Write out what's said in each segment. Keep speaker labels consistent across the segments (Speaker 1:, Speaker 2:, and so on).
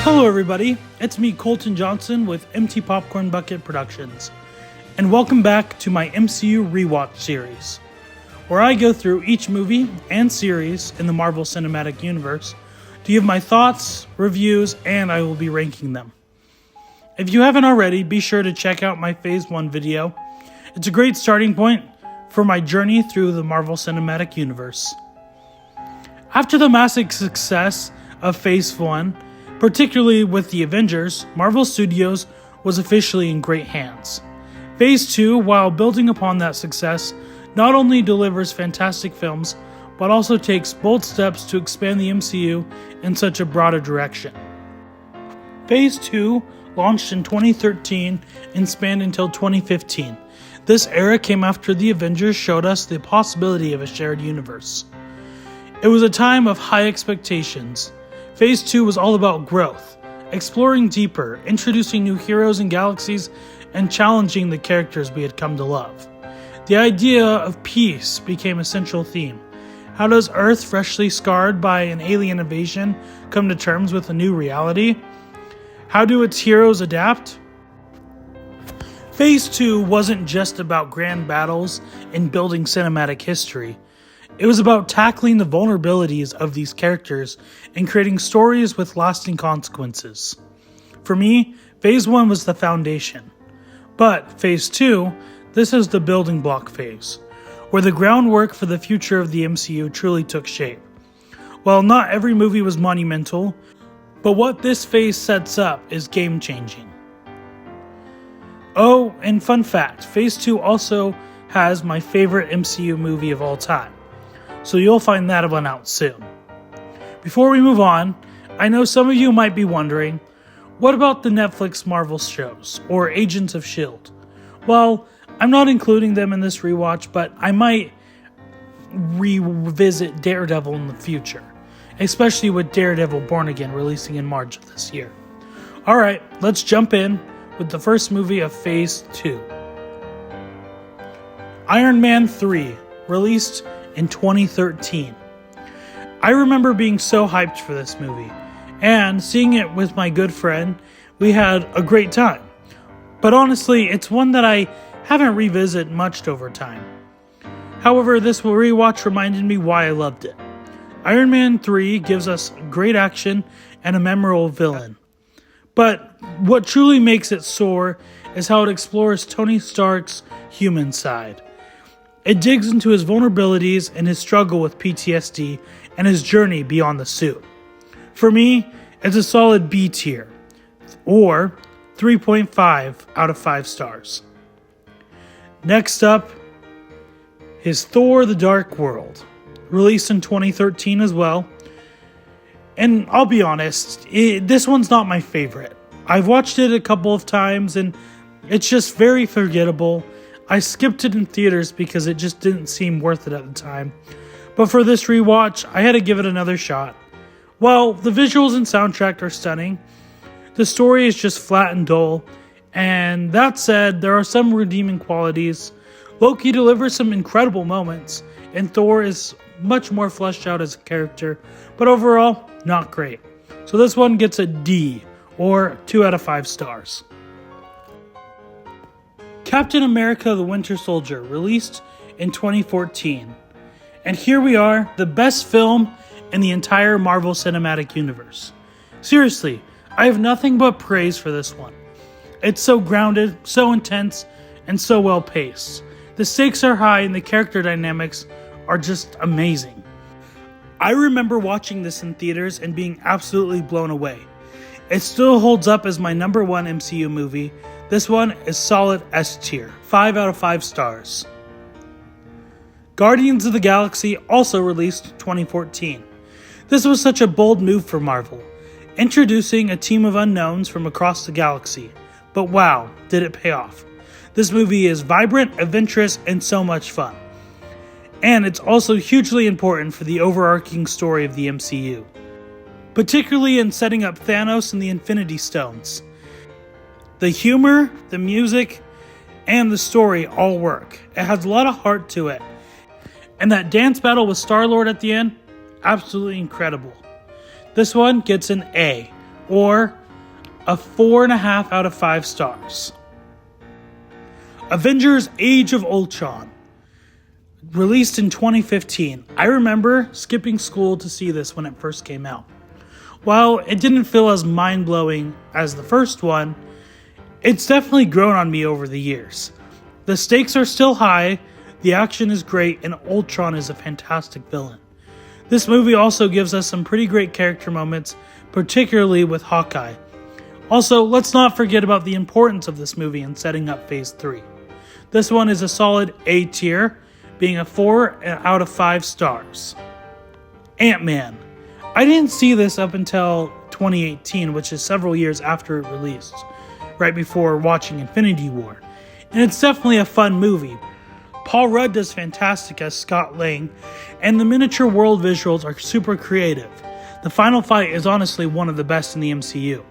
Speaker 1: Hello everybody, it's me Colton Johnson with Empty Popcorn Bucket Productions, and welcome back to my MCU Rewatch series, where I go through each movie and series in the Marvel Cinematic Universe to give my thoughts, reviews, and I will be ranking them. If you haven't already, be sure to check out my Phase 1 video. It's a great starting point for my journey through the Marvel Cinematic Universe. After the massive success of Phase 1, particularly with the Avengers, Marvel Studios was officially in great hands. Phase 2, while building upon that success, not only delivers fantastic films, but also takes bold steps to expand the MCU in such a broader direction. Phase 2 launched in 2013 and spanned until 2015. This era came after the Avengers showed us the possibility of a shared universe. It was a time of high expectations. Phase 2 was all about growth, exploring deeper, introducing new heroes and galaxies, and challenging the characters we had come to love. The idea of peace became a central theme. How does Earth, freshly scarred by an alien invasion, come to terms with a new reality? How do its heroes adapt? Phase 2 wasn't just about grand battles and building cinematic history. It was about tackling the vulnerabilities of these characters and creating stories with lasting consequences. For me, Phase 1 was the foundation. But Phase 2, this is the building block phase, where the groundwork for the future of the MCU truly took shape. While not every movie was monumental, but what this phase sets up is game-changing. Oh, and fun fact, Phase 2 also has my favorite MCU movie of all time. So you'll find that one out soon. Before we move on, I know some of you might be wondering, what about the Netflix Marvel shows, or Agents of S.H.I.E.L.D.? Well, I'm not including them in this rewatch, but I might revisit Daredevil in the future, especially with Daredevil Born Again releasing in March of this year. Alright, let's jump in with the first movie of Phase 2. Iron Man 3, released in 2013. I remember being so hyped for this movie, and seeing it with my good friend, we had a great time. But honestly, it's one that I haven't revisited much over time. However, this rewatch reminded me why I loved it. Iron Man 3 gives us great action and a memorable villain. But what truly makes it soar is how it explores Tony Stark's human side. It digs into his vulnerabilities and his struggle with PTSD and his journey beyond the suit. For me, it's a solid B tier, or 3.5 out of 5 stars. Next up is Thor: The Dark World, released in 2013 as well. And I'll be honest, this one's not my favorite. I've watched it a couple of times and it's just very forgettable. I skipped it in theaters because it just didn't seem worth it at the time. But for this rewatch, I had to give it another shot. While the visuals and soundtrack are stunning, the story is just flat and dull. And that said, there are some redeeming qualities. Loki delivers some incredible moments, and Thor is much more fleshed out as a character, but overall, not great. So this one gets a D, or 2 out of 5 stars. Captain America: The Winter Soldier, released in 2014. And here we are, the best film in the entire Marvel Cinematic Universe. Seriously, I have nothing but praise for this one. It's so grounded, so intense, and so well paced. The stakes are high and the character dynamics are just amazing. I remember watching this in theaters and being absolutely blown away. It still holds up as my number 1 MCU movie. This one is solid S tier, 5 out of 5 stars. Guardians of the Galaxy, also released 2014. This was such a bold move for Marvel, introducing a team of unknowns from across the galaxy. But wow, did it pay off. This movie is vibrant, adventurous, and so much fun. And it's also hugely important for the overarching story of the MCU, particularly in setting up Thanos and the Infinity Stones. The humor, the music, and the story all work. It has a lot of heart to it. And that dance battle with Star-Lord at the end, absolutely incredible. This one gets an A, or a 4.5 out of 5 stars. Avengers Age of Ultron, released in 2015. I remember skipping school to see this when it first came out. While it didn't feel as mind-blowing as the first one, it's definitely grown on me over the years. The stakes are still high, the action is great, and Ultron is a fantastic villain. This movie also gives us some pretty great character moments, particularly with Hawkeye. Also, let's not forget about the importance of this movie in setting up Phase 3. This one is a solid A tier, being a 4 out of 5 stars. Ant-Man. I didn't see this up until 2018, which is several years after it released, right before watching Infinity War. And it's definitely a fun movie. Paul Rudd does fantastic as Scott Lang, and the miniature world visuals are super creative. The final fight is honestly one of the best in the MCU.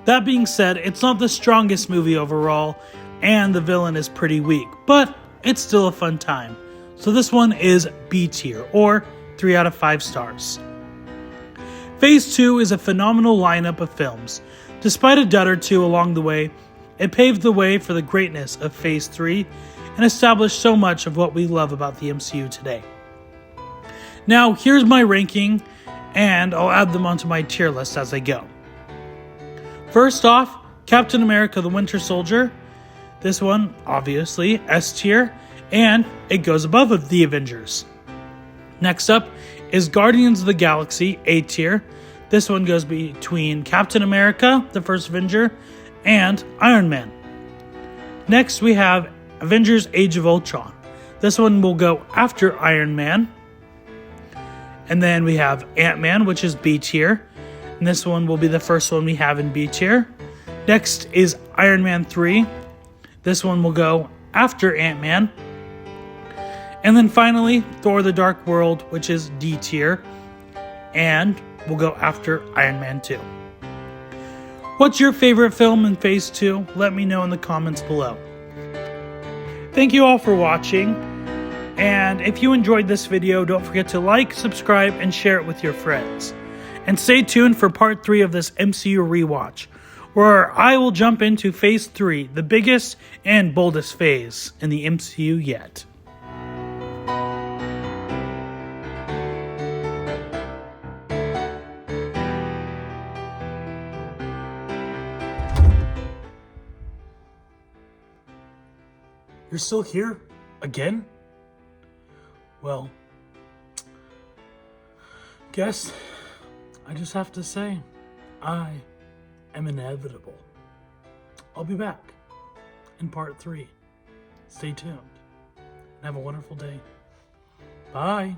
Speaker 1: That being said, it's not the strongest movie overall, and the villain is pretty weak, but it's still a fun time. So this one is B tier, or 3 out of 5 stars. Phase 2 is a phenomenal lineup of films. Despite a dud or two along the way, it paved the way for the greatness of Phase 3 and established so much of what we love about the MCU today. Now, here's my ranking, and I'll add them onto my tier list as I go. First off, Captain America the Winter Soldier. This one, obviously, S tier, and it goes above the Avengers. Next up is Guardians of the Galaxy, A tier. This one goes between Captain America, the first Avenger, and Iron Man. Next we have Avengers Age of Ultron. This one will go after Iron Man. And then we have Ant-Man, which is B tier. And this one will be the first one we have in B tier. Next is Iron Man 3. This one will go after Ant-Man. And then finally, Thor the Dark World, which is D tier, and will go after Iron Man 2. What's your favorite film in Phase 2? Let me know in the comments below. Thank you all for watching, and if you enjoyed this video, don't forget to like, subscribe, and share it with your friends. And stay tuned for part 3 of this MCU rewatch, where I will jump into Phase 3, the biggest and boldest phase in the MCU yet. You're still here? Again? Well, guess I just have to say, I am inevitable. I'll be back in part 3. Stay tuned and have a wonderful day. Bye.